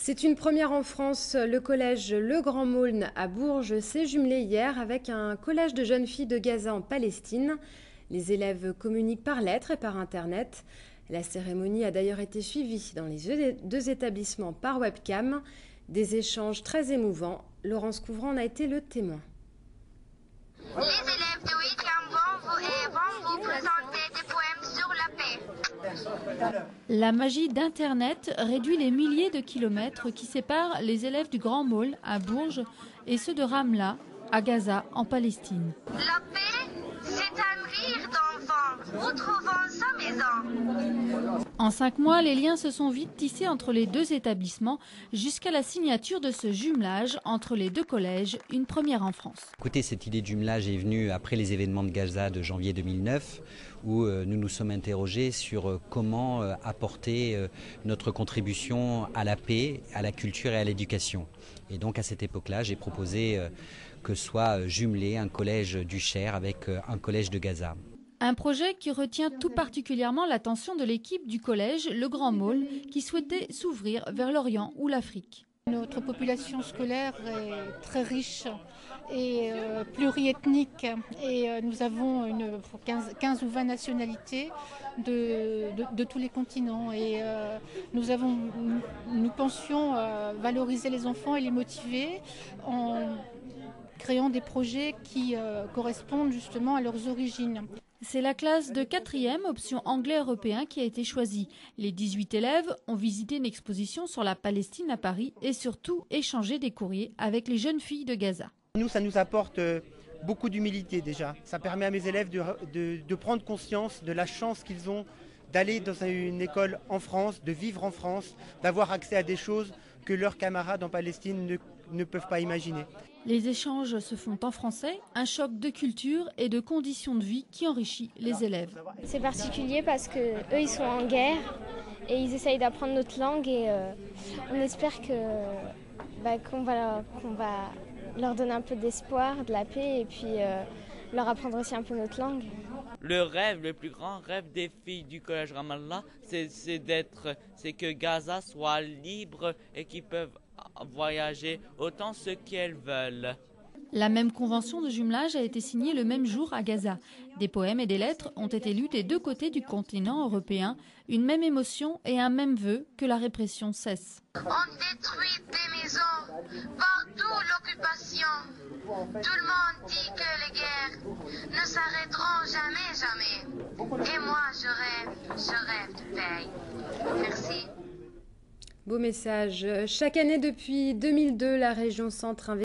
C'est une première en France. Le collège Le Grand Maulne à Bourges s'est jumelé hier avec un collège de jeunes filles de Gaza en Palestine. Les élèves communiquent par lettres et par Internet. La cérémonie a d'ailleurs été suivie dans les deux établissements par webcam. Des échanges très émouvants. Laurence Couvrant en a été le témoin. Les élèves de 8e vont vous présenter des poèmes sur la paix. La magie d'Internet réduit les milliers de kilomètres qui séparent les élèves du Grand Maulne à Bourges et ceux de Ramla à Gaza en Palestine. La paix, c'est un rire d'enfant retrouvant sa maison. En 5 mois, les liens se sont vite tissés entre les deux établissements jusqu'à la signature de ce jumelage entre les deux collèges, une première en France. Écoutez, cette idée de jumelage est venue après les événements de Gaza de janvier 2009 où nous nous sommes interrogés sur comment apporter notre contribution à la paix, à la culture et à l'éducation. Et donc à cette époque-là, j'ai proposé que soit jumelé un collège du Cher avec un collège de Gaza. Un projet qui retient tout particulièrement l'attention de l'équipe du collège Le Grand Maulne qui souhaitait s'ouvrir vers l'Orient ou l'Afrique. Notre population scolaire est très riche et pluriethnique et nous avons 15 ou 20 nationalités de tous les continents et nous pensions valoriser les enfants et les motiver en créant des projets qui correspondent justement à leurs origines. C'est la classe de 4e, option anglais européen, qui a été choisie. Les 18 élèves ont visité une exposition sur la Palestine à Paris et surtout échangé des courriers avec les jeunes filles de Gaza. Nous, ça nous apporte beaucoup d'humilité déjà. Ça permet à mes élèves de prendre conscience de la chance qu'ils ont d'aller dans une école en France, de vivre en France, d'avoir accès à des choses que leurs camarades en Palestine ne peuvent pas imaginer. Les échanges se font en français, un choc de culture et de conditions de vie qui enrichit les élèves. C'est particulier parce que eux ils sont en guerre et ils essayent d'apprendre notre langue et on espère qu'on va leur donner un peu d'espoir, de la paix et puis leur apprendre aussi un peu notre langue. Le plus grand rêve des filles du collège Ramallah, c'est que Gaza soit libre et qu'ils peuvent voyager autant ce qu'elles veulent. La même convention de jumelage a été signée le même jour à Gaza. Des poèmes et des lettres ont été lus des deux côtés du continent européen, une même émotion et un même vœu que la répression cesse. On détruit des maisons, partout l'occupation. Tout le monde dit que les guerres ne s'arrêteront jamais. Et moi je rêve de paix. Merci. Beau message. Chaque année depuis 2002, la région Centre investit